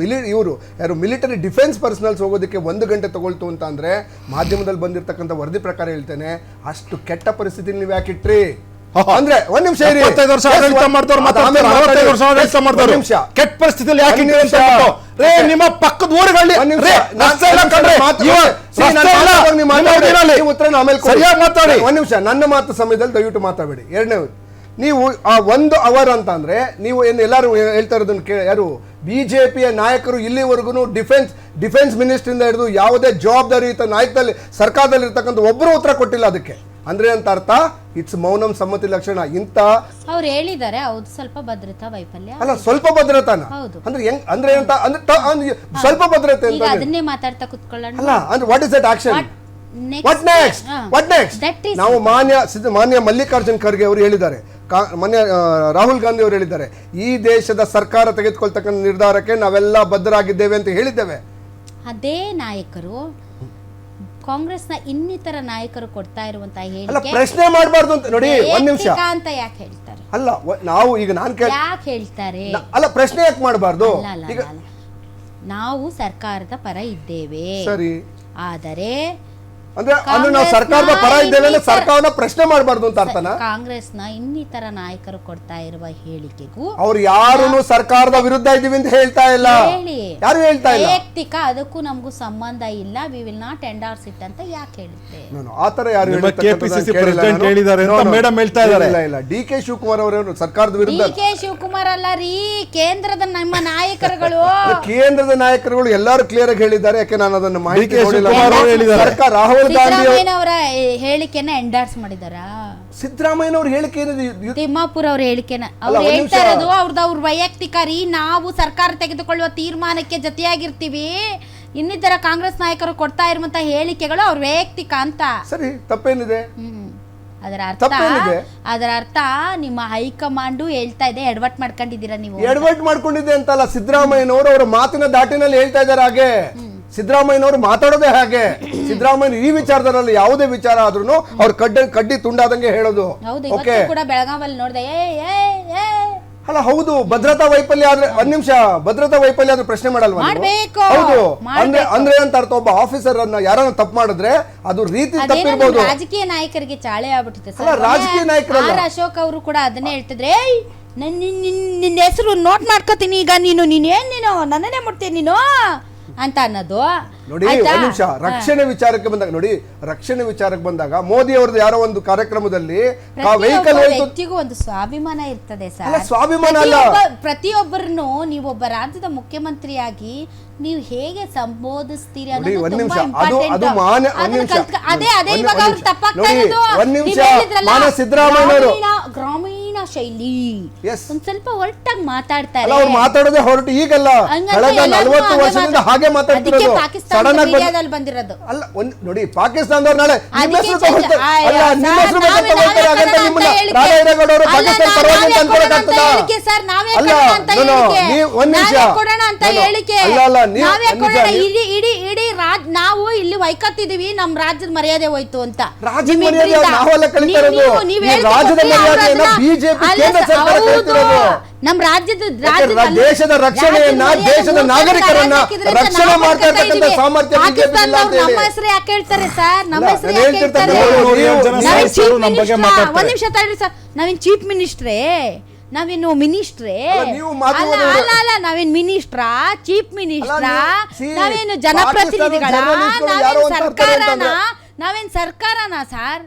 ಇವರು ಯಾರು ಮಿಲಿಟರಿ ಡಿಫೆನ್ಸ್ ಪರ್ಸನಲ್ಸ್ ಹೋಗೋದಕ್ಕೆ 1 ಗಂಟೆ ತಗೊಳ್ತು ಅಂತ ಅಂದ್ರೆ ಮಾಧ್ಯಮದಲ್ಲಿ ಬಂದಿರತಕ್ಕಂಥ ವರದಿ ಪ್ರಕಾರ ಹೇಳ್ತೇನೆ, ಅಷ್ಟು ಕೆಟ್ಟ ಪರಿಸ್ಥಿತಿ ನೀವು ಯಾಕಿಟ್ರಿ ಅಂದ್ರೆ ಒಂದ್ ನಿಮಿಷ ಕೆಟ್ಟ ಪರಿಸ್ಥಿತಿಯಲ್ಲಿ ನಿಮ್ಮ ಪಕ್ಕದ ಊರುಗಳಲ್ಲಿ ಒಂದ್ ನಿಮಿಷ ನನ್ನ ಮಾತು ಸಮಯದಲ್ಲಿ ದಯವಿಟ್ಟು ಮಾತಾಡಬೇಡಿ. ಎರಡನೇ, ನೀವು ಆ 1 ಅವರ್ ಅಂತ ಅಂದ್ರೆ ನೀವು ಎಲ್ಲರೂ ಹೇಳ್ತಾ ಇರೋದನ್ನ ಯಾರು ಬಿಜೆಪಿಯ ನಾಯಕರು ಇಲ್ಲಿವರೆಗೂ ಡಿಫೆನ್ಸ್ ಮಿನಿಸ್ಟ್ರಿಂದ ಹಿಡಿದು ಯಾವುದೇ ಜವಾಬ್ದಾರಿಯುತ ನಾಯಕದಲ್ಲಿ ಸರ್ಕಾರದಲ್ಲಿ ಇರ್ತಕ್ಕಂಥ ಒಬ್ಬರು ಉತ್ತರ ಕೊಟ್ಟಿಲ್ಲ. ಅದಕ್ಕೆ ಅಂದ್ರೆ ಅಂತ ಅರ್ಥ ಇಟ್ಸ್ ಮೌನಂ ಸಮ್ಮತಿ ಲಕ್ಷಣ. ಇಂತ ಅವ್ರು ಹೇಳಿದ್ದಾರೆ ಹೌದು ಸ್ವಲ್ಪ ಭದ್ರತಾ ವೈಫಲ್ಯ ಅಲ್ಲ, ಸ್ವಲ್ಪ ಭದ್ರತಾನ ಅಂದ್ರೆ ಹೆಂಗ್ ಅಂದ್ರೆ ಅಂತ ಅಂದ್ರೆ ಸ್ವಲ್ಪ ಭದ್ರತೆ ಅಂತ ಅದನ್ನೇ ಮಾತಾಡ್ತಾ ಕುತ್ಕೊಳ್ಳೋಣ ಅಲ್ಲ. ಅಂದ್ರೆ what is that action? What next? ನಾವು ಮಾನ್ಯ ಮಲ್ಲಿಕಾರ್ಜುನ್ ಖರ್ಗೆ ಅವರು ಹೇಳಿದ್ದಾರೆ, ಮಾನ್ಯ ರಾಹುಲ್ ಗಾಂಧಿ ಅವರು ಹೇಳಿದ್ದಾರೆ, ಈ ದೇಶದ ಸರ್ಕಾರ ತೆಗೆದುಕೊಳ್ತಕ್ಕಂಥ ನಿರ್ಧಾರಕ್ಕೆ ನಾವೆಲ್ಲ ಬದ್ಧರಾಗಿದ್ದೇವೆ ಅಂತ ಹೇಳಿದ್ದೇವೆ. ಅದೇ ನಾಯಕರು ಕಾಂಗ್ರೆಸ್ನ ಇನ್ನಿತರ ನಾಯಕರು ಕೊಡ್ತಾ ಇರುವಂತಹ ಹೇಳಿಕೆ ಪ್ರಶ್ನೆ ಮಾಡಬಾರ್ದು ಅಂತ ನೋಡಿ. ಒಂದ್ ನಿಮಿಷ ಅಂತ ಯಾಕೆ ಹೇಳ್ತಾರೆ? ಅಲ್ಲ, ನಾವು ಈಗ ಯಾಕೆ ಹೇಳ್ತಾರೆ? ಅಲ್ಲ, ಪ್ರಶ್ನೆ ಯಾಕೆ ಮಾಡಬಾರ್ದು? ಈಗ ನಾವು ಸರ್ಕಾರದ ಪರ ಇದ್ದೇವೆ, ಸರಿ, ಆದರೆ ಅಂದ್ರೆ ನಾವು ಸರ್ಕಾರದ ಪರ ಇದ್ದೇವೆ ಅಂದ್ರೆ ಸರ್ಕಾರನ ಪ್ರಶ್ನೆ ಮಾಡಬಾರ್ದು ಅಂತ ಅರ್ಥನಾ? ಕಾಂಗ್ರೆಸ್ನ ಇನ್ನಿತರ ನಾಯಕರು ಕೊಡ್ತಾ ಇರುವ ಹೇಳಿಕೆಗೂ ಅವ್ರು ಯಾರು ಸರ್ಕಾರದ ವಿರುದ್ಧ ಇದೀವಿ ಅಂತ ಹೇಳ್ತಾ ಇಲ್ಲ, ಯಾರು ಹೇಳ್ತಾ ಇಲ್ಲ. ವೈಯಕ್ತಿಕ ಅದಕ್ಕೂ ನಮಗೂ ಸಂಬಂಧ ಇಲ್ಲ, we will not endorse it ಅಂತ ಯಾಕೆ ಹೇಳುತ್ತೆ? ಆತರ ಯಾರು ಇಲ್ಲ. ಡಿ ಕೆ ಶಿವಕುಮಾರ್ ಅವರು ಸರ್ಕಾರದ ವಿರುದ್ಧ. ಡಿ ಕೆ ಶಿವಕುಮಾರ್ ಅಲ್ಲ ರೀ, ಕೇಂದ್ರದ ನಮ್ಮ ನಾಯಕರುಗಳು. ಕೇಂದ್ರದ ನಾಯಕರುಗಳು ಎಲ್ಲರೂ ಕ್ಲಿಯರ್ ಆಗಿ ಹೇಳಿದ್ದಾರೆ. ಯಾಕೆ ನಾನು ಅದನ್ನು ಮಾಹಿತಿ ನೋಡಿಲ್ಲ. ಸರ್ಕಾರ ರಾಹುಲ್ ಸಿದ್ದರಾಮಯ್ಯನವರ ಹೇಳಿಕೆನ ಎಂಡಾರ್ಸ್ ಮಾಡಿದಾರ. ಸಿದ್ದರಾಮಯ್ಯನವ್ರ ಹೇಳಿಕೆ ತಿಮ್ಮಾಪುರ ಅವ್ರ ಹೇಳಿಕೆನ ಅವ್ರು ಹೇಳ್ತಾ ಇರೋದು ಅವ್ರ ವೈಯಕ್ತಿಕ ರೀ. ನಾವು ಸರ್ಕಾರ ತೆಗೆದುಕೊಳ್ಳುವ ತೀರ್ಮಾನಕ್ಕೆ ಜೊತೆಯಾಗಿರ್ತೀವಿ, ಇನ್ನಿತರ ಕಾಂಗ್ರೆಸ್ ನಾಯಕರು ಕೊಡ್ತಾ ಇರುವಂತ ಹೇಳಿಕೆಗಳು ಅವ್ರ ವೈಯಕ್ತಿಕ ಅಂತ. ಸರಿ, ತಪ್ಪೇನಿದೆ? ಅದರ ಅರ್ಥ ನಿಮ್ಮ ಹೈಕಮಾಂಡು ಹೇಳ್ತಾ ಇದೆ, ಎಡವಟ್ ಮಾಡ್ಕೊಂಡಿದ್ದೀರಾ ನೀವು. ಎಡವಟ್ ಮಾಡ್ಕೊಂಡಿದೆ ಅಂತಲ್ಲ, ಸಿದ್ದರಾಮಯ್ಯನವರು ಅವರ ಮಾತಿನ ದಾಟಿನಲ್ಲಿ ಹೇಳ್ತಾ ಇದ್ದಾರೆ. ಹಾಗೆ ಸಿದ್ದರಾಮಯ್ಯನವರು ಮಾತಾಡೋದೇ ಹಾಗೆ. ಸಿದ್ದರಾಮಯ್ಯ ಈ ವಿಚಾರದಲ್ಲಿ ಯಾವುದೇ ವಿಚಾರ ಆದ್ರೂ ಅವ್ರು ಕಡ್ಡಿ ತುಂಡಾದಂಗೆ ಹೇಳೋದು. ಕೂಡ ಬೆಳಗಾವಲ್ಲಿ ನೋಡಿದೆ. ಅಲ್ಲ, ಹೌದು, ಭದ್ರತಾ ವೈಫಲ್ಯ ಆದ್ರೆ ಒಂದ್ ನಿಮಿಷ, ಭದ್ರತಾ ವೈಫಲ್ಯ ಆದ್ರೆ ಪ್ರಶ್ನೆ ಮಾಡಲ್ವಾ? ಹೌದು, ಅಂದ್ರೆ ಅಂತ ಅರ್ಥ ಒಬ್ಬ ಆಫೀಸರ್ ಅನ್ನ ಯಾರನ್ನ ತಪ್ಪು ಮಾಡಿದ್ರೆ ಅದು ರೀತಿ ತಪ್ಪಿರ್ಬೋದು. ರಾಜಕೀಯ ನಾಯಕರಿಗೆ ಚಾಳೆ ಆಗ್ಬಿಟ್ಟಿದೆ. ರಾಜಕೀಯ ನಾಯಕರಲ್ಲ, ಅಶೋಕ್ ಅವರು ಕೂಡ ಅದನ್ನೇ ಹೇಳ್ತಿದ್ರೆ, ನಿನ್ನ ಹೆಸರು ನೋಟ್ ಮಾಡ್ಕೋತೀನಿ ಈಗ, ನೀನು ನನ್ನನ್ನೇ ಮುಟ್ತೀನಿ ನೀನು ಅಂತ ಅನ್ನೋದು. ನೋಡಿ, ಒಂದ್ ನಿಮಿಷ, ರಕ್ಷಣೆ ವಿಚಾರಕ್ಕೆ ಬಂದಾಗ ನೋಡಿ, ರಕ್ಷಣೆ ವಿಚಾರಕ್ಕೆ ಬಂದಾಗ ಮೋದಿ ಅವ್ರದ್ದು ಯಾರೋ ಒಂದು ಕಾರ್ಯಕ್ರಮದಲ್ಲಿ ವ್ಯಕ್ತಿಗೂ ಒಂದು ಸ್ವಾಭಿಮಾನ ಇರ್ತದೆ ಸರ್. ಸ್ವಾಭಿಮಾನ ಅಲ್ಲ, ಪ್ರತಿಯೊಬ್ಬರನ್ನು ನೀವೊಬ್ಬ ರಾಜ್ಯದ ಮುಖ್ಯಮಂತ್ರಿಯಾಗಿ ನೀವು ಹೇಗೆ ಸಂಬೋಧಿಸ್ತೀರಿ ಅನ್ನೋದು ಸಿದ್ದರಾಮಯ್ಯ ಗ್ರಾಮೀಣ ಶೈಲಿ ಒಂದ್ ಸ್ವಲ್ಪ ಹೊರಟಾಗಿ ಮಾತಾಡ್ತಾರೆ. ಅವ್ರು ಮಾತಾಡೋದೇ ಹೊರಟು ಈಗಲ್ಲ, ಕಳೆದ 40 ವರ್ಷದಿಂದ ಹಾಗೆ ಮಾತಾಡ್ತಿರೋದು. ಪಾಕಿಸ್ತಾನದಲ್ಲಿ ಬಂದಿರೋದು ಅಲ್ಲ, ನೋಡಿ, ಪಾಕಿಸ್ತಾನದವ್ರು ನಾಳೆ ನಾವು ಇಲ್ಲಿ ವೈಕತ್ತಿದೀವಿ, ನಮ್ ರಾಜ್ಯದ ಮರ್ಯಾದೆ ಹೋಯ್ತು ಅಂತ. ರಾಜ್ಯದ ಮರ್ಯಾದೆ ನಾವೆಲ್ಲ ಕಲಿತಾ ಇರೋದು, ರಾಜ್ಯದ ಮರ್ಯಾದೆಯನ್ನ ಬಿಜೆಪಿ ಕೇಂದ್ರ ಸರ್ಕಾರ ಕಲಿತಿರೋದು. ನಮ್ ರಾಜ್ಯದ ದೇಶದ ರಕ್ಷಣೆಯನ್ನ, ದೇಶದ ನಾಗರಿಕರನ್ನ ರಕ್ಷಣೆ ಮಾಡ್ತಾ ಇರ್ತಕ್ಕಂಥ ಸಾಮರ್ಥ್ಯ ನಮ್ಮ ಹೆಸರು ಯಾಕೆ ಹೇಳ್ತಾರೆ ಸರ್? ನಮ್ಮ ಹೆಸರು ಯಾಕೆ ಹೇಳ್ತಾರೆ? ಒಂದ್ ನಿಮಿಷ ತಡ್ರಿ ಸರ್, ನಾವೇನ್ ಚೀಫ್ ಮಿನಿಸ್ಟ್ರೇ? ನಾವೇನು ಮಿನಿಸ್ಟ್ರೇ? ಅಲ್ಲ, ನಾವೇನ್ ಮಿನಿಸ್ಟ್ರಾ, ಚೀಫ್ ಮಿನಿಸ್ಟ್ರಾ? ನಾವೇನು ಜನಪ್ರತಿನಿಧಿಗಳ? ನಾವೇನ್ ಸರ್ಕಾರನಾ ಸರ್?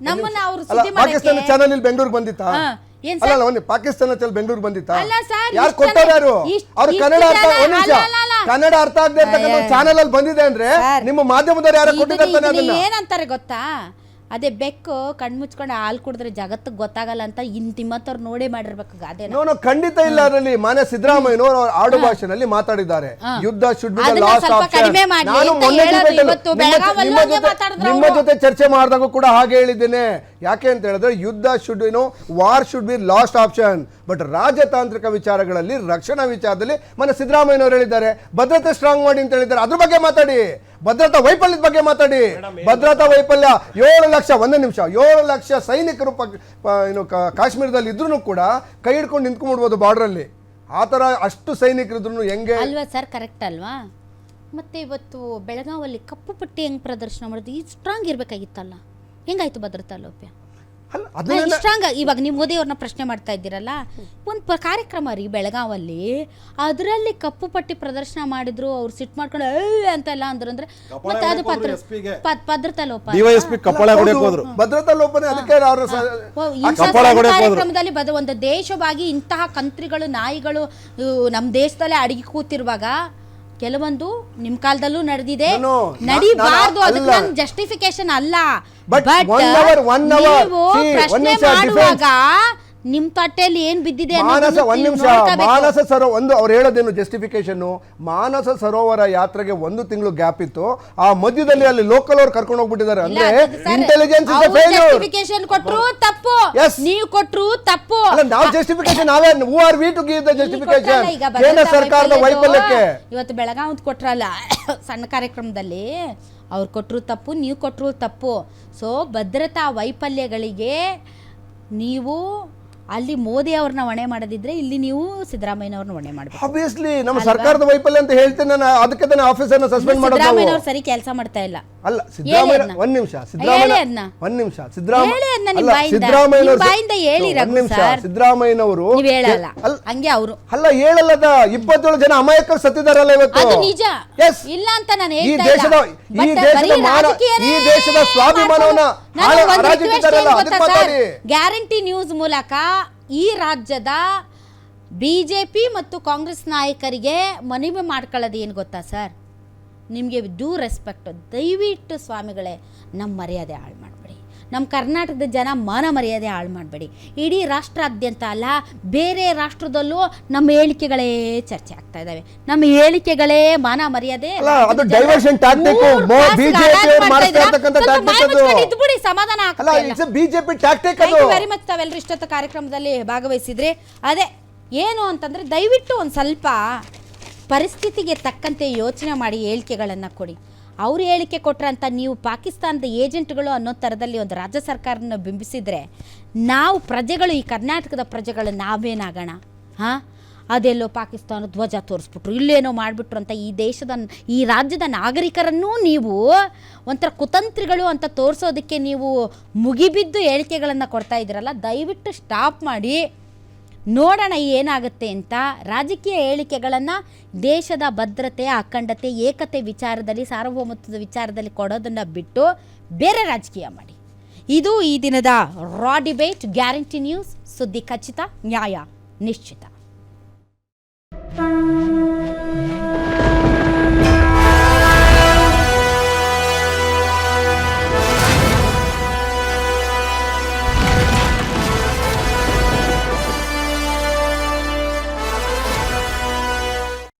ನಮ್ಮನ್ನ ಅವ್ರು ಸುದ್ದಿ ಪಾಕಿಸ್ತಾನ ಚಾನೆಲ್ ಬೆಂಗಳೂರಿಗೆ ಬಂದಿತ್ತಾ? ಏನ್ ಅಲ್ಲ ಅಲ್ಲ, ಒಂದು ಪಾಕಿಸ್ತಾನ ಚಲ್ ಬೆಂಗಳೂರು ಬಂದಿತ್ತಾ? ಅಲ್ಲ ಸರ್, ಯಾರು ಇಷ್ಟೆಲ್ಲ- ಕೊಟ್ಟವ್ರು ಯಾರು? ಅವ್ರು ಇಷ್ಟು ಕನ್ನಡ ಅರ್ಥ ಜನ- ಒಂದ್ ನಿಮಿಷ, ಅಲ್ಲ, ಅಲ್ಲ, ಅಲ್ಲ. ಕನ್ನಡ ಅರ್ಥ ಆಗದೆ ಇರ್ತಕ್ಕಂಥ ಚಾನೆಲ್ ಅಲ್ಲಿ ಬಂದಿದೆ ಅಂದ್ರೆ ನಿಮ್ಮ ಮಾಧ್ಯಮದವ್ರು ಯಾರು ಕೊಟ್ಟಿದ್ದಾರೆ ಅದನ್ನ? ಏನಂತಾರೆ ಗೊತ್ತಾ, ಅದೇ ಬೆಕ್ಕು ಕಣ್ಮುಚ್ಕೊಂಡು ಹಾಲು ಕುಡಿದ್ರೆ ಜಗತ್ತಿಗೆ ಗೊತ್ತಾಗಲ್ಲ ಅಂತ ನಿಮ್ಮತ್ತವ್ರು ನೋಡೇ ಮಾಡಿರ್ಬೇಕು ಗಾದೆ. ನೋ ಖಂಡಿತ ಇಲ್ಲ. ಅದರಲ್ಲಿ ಮಾನ್ಯ ಸಿದ್ದರಾಮಯ್ಯನವರು ಆಡು ಭಾಷೆನಲ್ಲಿ ಮಾತಾಡಿದ್ದಾರೆ, ಯುದ್ಧ ಶುಡ್ ಬಿ ದ ಅದನ್ನ ಲಾಸ್ಟ್ ಸ್ವಲ್ಪ ಆಪ್ಷನ್. ಕಡಿಮೆ ಮಾಡ್ಲಿ ನಾನು ಅಂತ ಮೊನ್ನೆ ಹೇಳೋದು debate ಅಲ್ಲಿ ಇವತ್ತು ಬೆಳಗಾವಲ್ಲೂ ಹಂಗೆ ಮಾತಾಡಿದ್ರು ನಿಮ್ಮ ಜೊತೆ ಚರ್ಚೆ ಮಾಡಿದಾಗ ಕೂಡ ಹಾಗೆ ಹೇಳಿದ್ದೇನೆ. ಯಾಕೆ ಅಂತ ಹೇಳಿದ್ರೆ ಯುದ್ಧ should war should be last option. But ರಾಜತಾಂತ್ರಿಕ ವಿಚಾರಗಳಲ್ಲಿ, ರಕ್ಷಣಾ ವಿಚಾರದಲ್ಲಿ ಮಾನ್ಯ ಸಿದ್ದರಾಮಯ್ಯನವರು ಹೇಳಿದ್ದಾರೆ ಭದ್ರತೆ ಸ್ಟ್ರಾಂಗ್ ಮಾಡಿ ಅಂತ ಹೇಳಿದ್ದಾರೆ. ಅದ್ರ ಬಗ್ಗೆ ಮಾತಾಡಿ, ಭದ್ರತಾ ವೈಫಲ್ಯದ ಬಗ್ಗೆ ಮಾತಾಡಿ. ಭದ್ರತಾ ವೈಫಲ್ಯ 7 ಲಕ್ಷ, ಒಂದೇ ನಿಮಿಷ, 7 ಲಕ್ಷ ಸೈನಿಕರು ಕಾಶ್ಮೀರದಲ್ಲಿ ಇದ್ರೂ ಕೂಡ ಕೈ ಹಿಡ್ಕೊಂಡು ನಿಂತ್ಕೊಂಡ್ಬಿಡ್ಬೋದು ಬಾರ್ಡರ್ ಅಲ್ಲಿ. ಆ ತರ ಅಷ್ಟು ಸೈನಿಕರಿದ್ರು ಹೆಂಗೆ ಅಲ್ವಾ ಸರ್, ಕರೆಕ್ಟ್ ಅಲ್ವಾ? ಮತ್ತೆ ಇವತ್ತು ಬೆಳಗಾವಲ್ಲಿ ಕಪ್ಪು ಪಟ್ಟಿ ಹೆಂಗ್ ಪ್ರದರ್ಶನ ಮಾಡೋದು, ಈ ಸ್ಟ್ರಾಂಗ್ ಇರ್ಬೇಕಾಗಿತ್ತಲ್ಲ, ಹೆಂಗಾಯ್ತು ಭದ್ರತಾ ಲೋಪ್ಯ? ಅಲ್ಲ, ಅದನ್ನ ಸ್ಟ್ರಾಂಗ್ ಇವಾಗ ನೀವು ಮೋದಿ ಅವ್ರನ್ನ ಪ್ರಶ್ನೆ ಮಾಡ್ತಾ ಇದ್ದೀರಲ್ಲ, ಒಂದು ಕಾರ್ಯಕ್ರಮ ರೀ ಬೆಳಗಾವಲ್ಲಿ, ಅದರಲ್ಲಿ ಕಪ್ಪು ಪಟ್ಟಿ ಪ್ರದರ್ಶನ ಮಾಡಿದ್ರು, ಅವ್ರು ಸಿಟ್ ಮಾಡ್ಕೊಂಡು ಅಂತೆಲ್ಲ ಅಂದ್ರು ಅಂದ್ರೆ ಮತ್ತೆ ಅದು ಭದ್ರತಾ ಲೋಪ. DYSP ಕಪ್ಪಳ ಹೊಡೆಯಕ್ಕೆ ಹೋದ್ರು. ಭದ್ರತಾ ಲೋಪನೆ. ಅದಕ್ಕೆ ಅವರು ಕಾರ್ಯಕ್ರಮದಲ್ಲಿ ಒಂದು ದೇಶವಾಗಿ ಇಂತಹ ಕಂತ್ರಿಗಳು, ನಾಯಿಗಳು ನಮ್ಮ ದೇಶದಲ್ಲೇ ಅಡಗಿ ಕೂತಿರುವಾಗ ಕೆಲವೊಂದು ನಿಮ್ ಕಾಲದಲ್ಲೂ ನಡೆದಿದೆ, ನಡಿಬಾರ್ದು. ಅದಕ್ಕೆ ನನ್ನ ಜಸ್ಟಿಫಿಕೇಶನ್ ಅಲ್ಲ. But ಬಟ್ 1 hour, ನೀವು see, ಪ್ರಶ್ನೆ one ನಿಮಿಷ ಮಾಡುವಾಗ ನಿಮ್ ತಟ್ಟೆಯಲ್ಲಿ ಏನ್ ಬಿದ್ದಿದೆ ಮಾನಸ, ಒಂದ್ ನಿಮಿಷ, ಮಾನಸ ಸರೋವರ ಒಂದು ಅವ್ರು ಹೇಳೋದೇನು ಜಸ್ಟಿಫಿಕೇಶನ್, ಮಾನಸ ಸರೋವರ ಯಾತ್ರೆಗೆ 1 ತಿಂಗಳು ಗ್ಯಾಪ್ ಇತ್ತು, ಆ ಮಧ್ಯದಲ್ಲಿ ಅಲ್ಲಿ ಲೋಕಲ್ ಅವ್ರು ಕರ್ಕೊಂಡು ಹೋಗ್ಬಿಟ್ಟಿದ್ದಾರೆ. ಅಂದ್ರೆ ಇಂಟೆಲಿಜೆನ್ಸ್ ಇಸ್ ಫೇಲ್ಯೂರ್. ಜಸ್ಟಿಫಿಕೇಶನ್ ಕೊಟ್ರು ತಪ್ಪು, ನೀವು ಕೊಟ್ರು ತಪ್ಪು. ಅಲ್ಲ, ನಾವು ಜಸ್ಟಿಫಿಕೇಶನ್ ನಾವೇ, who are we to give the justification? ಕೇಂದ್ರ ಸರ್ಕಾರದ ವೈಫಲ್ಯಕ್ಕೆ ಇವತ್ತು ಬೆಳಗಾವ್ ಕೊಟ್ರಲ್ಲ ಸಣ್ಣ ಕಾರ್ಯಕ್ರಮದಲ್ಲಿ, ಅವ್ರು ಕೊಟ್ಟರು ತಪ್ಪು, ನೀವು ಕೊಟ್ಟರು ತಪ್ಪು. ಸೊ ಭದ್ರತಾ ವೈಫಲ್ಯಗಳಿಗೆ ನೀವು ಅಲ್ಲಿ ಮೋದಿ ಅವ್ರನ್ನ ಹೊಣೆ ಮಾಡೋದಿದ್ರೆ ಇಲ್ಲಿ ನೀವು ಸಿದ್ದರಾಮಯ್ಯನವ್ರನ್ನ ಹೊಣೆ ಮಾಡಬೇಕು. ಆಬ್ವಿಯಸ್ಲಿ ನಮ್ಮ ಸರ್ಕಾರದ ವೈಫಲ್ಯ ಅಂತ ಹೇಳ್ತೇನೆ ನಾನು. ಅದಕ್ಕೆ ತಾನೇ ಆಫೀಸರ್ನ ಸಸ್ಪೆಂಡ್ ಮಾಡೋದು. ಸಿದ್ದರಾಮಯ್ಯನವ್ರು ಸರಿ ಕೆಲಸ ಮಾಡ್ತಾ ಇಲ್ಲ. ಅಲ್ಲ, ಸಿದ್ದರಾಮಯ್ಯ ಒಂದ್ ನಿಮಿಷ, ಸಿದ್ದರಾಮಯ್ಯನವರು ಹಂಗೆ ಅವರು ಅಲ್ಲ ಹೇಳಲ್ಲದ 27 ಜನ ಅಮಾಯಕರು ಸತ್ತಿದಾರಲ್ಲ ಇವತ್ತು. ಅದು ನಿಜ ಇಲ್ಲ ಅಂತ ನಾನು ಹೇಳ್ತಾ ಇಲ್ಲ. ಈ ದೇಶದ ಸ್ವಾಭಿಮಾನವನ್ನ ಗ್ಯಾರಂಟಿ ನ್ಯೂಸ್ ಮೂಲಕ ಈ ರಾಜ್ಯದ ಬಿಜೆಪಿ ಮತ್ತು ಕಾಂಗ್ರೆಸ್ ನಾಯಕರಿಗೆ ಮನವಿ ಮಾಡ್ಕೊಳ್ಳೋದು ಏನು ಗೊತ್ತಾ ಸರ್, ನಿಮಗೆ ಡ್ಯೂ ರೆಸ್ಪೆಕ್ಟ್, ದಯವಿಟ್ಟು ಸ್ವಾಮಿಗಳೇ ನಮ್ಮ ಮರ್ಯಾದೆ ಹಾಳು ಮಾಡಬೇಡಿ, ನಮ್ಮ ಕರ್ನಾಟಕದ ಜನ ಮಾನ ಮರ್ಯಾದೆ ಹಾಳು ಮಾಡಬೇಡಿ. ಇಡೀ ರಾಷ್ಟ್ರಾದ್ಯಂತ ಅಲ್ಲ, ಬೇರೆ ರಾಷ್ಟ್ರದಲ್ಲೂ ನಮ್ಮ ಹೇಳಿಕೆಗಳೇ ಚರ್ಚೆ ಆಗ್ತಾ ಇದ್ದಾವೆ. ನಮ್ಮ ಹೇಳಿಕೆಗಳೇ ಮಾನ ಮರ್ಯಾದೆ ಸಮಾಧಾನ ವೆರಿ ಮಚ್. ತಾವೆಲ್ಲರೂ ಇಷ್ಟೊತ್ತು ಕಾರ್ಯಕ್ರಮದಲ್ಲಿ ಭಾಗವಹಿಸಿದ್ರೆ ಅದೇ ಏನು ಅಂತಂದ್ರೆ ದಯವಿಟ್ಟು ಒಂದು ಸ್ವಲ್ಪ ಪರಿಸ್ಥಿತಿಗೆ ತಕ್ಕಂತೆ ಯೋಚನೆ ಮಾಡಿ ಹೇಳಿಕೆಗಳನ್ನು ಕೊಡಿ. ಅವ್ರು ಹೇಳಿಕೆ ಕೊಟ್ರಂತ ನೀವು ಪಾಕಿಸ್ತಾನದ ಏಜೆಂಟ್ಗಳು ಅನ್ನೋ ಥರದಲ್ಲಿ ಒಂದು ರಾಜ್ಯ ಸರ್ಕಾರನ ಬಿಂಬಿಸಿದರೆ ನಾವು ಪ್ರಜೆಗಳು, ಈ ಕರ್ನಾಟಕದ ಪ್ರಜೆಗಳು ನಾವೇನಾಗೋಣ? ಹಾಂ, ಅದೆಲ್ಲೋ ಪಾಕಿಸ್ತಾನ ಧ್ವಜ ತೋರಿಸ್ಬಿಟ್ರು, ಇಲ್ಲೇನೋ ಮಾಡಿಬಿಟ್ರು ಅಂತ ಈ ರಾಜ್ಯದ ನಾಗರಿಕರನ್ನೂ ನೀವು ಒಂಥರ ಕುತಂತ್ರಿಗಳು ಅಂತ ತೋರಿಸೋದಕ್ಕೆ ನೀವು ಮುಗಿಬಿದ್ದು ಹೇಳಿಕೆಗಳನ್ನು ಕೊಡ್ತಾ ಇದ್ದೀರಲ್ಲ, ದಯವಿಟ್ಟು ಸ್ಟಾಪ್ ಮಾಡಿ. ನೋಡೋಣ ಏನಾಗುತ್ತೆ ಅಂತ. ರಾಜಕೀಯ ಹೇಳಿಕೆಗಳನ್ನು ದೇಶದ ಭದ್ರತೆ, ಅಖಂಡತೆ, ಏಕತೆ ವಿಚಾರದಲ್ಲಿ, ಸಾರ್ವಭೌಮತ್ವದ ವಿಚಾರದಲ್ಲಿ ಕೊಡೋದನ್ನು ಬಿಟ್ಟು ಬೇರೆ ರಾಜಕೀಯ ಮಾಡಿ. ಇದು ಈ ದಿನದ ರಾ ಡಿಬೇಟ್. ಗ್ಯಾರಂಟಿ ನ್ಯೂಸ್, ಸುದ್ದಿ ಖಚಿತ, ನ್ಯಾಯ ನಿಶ್ಚಿತ.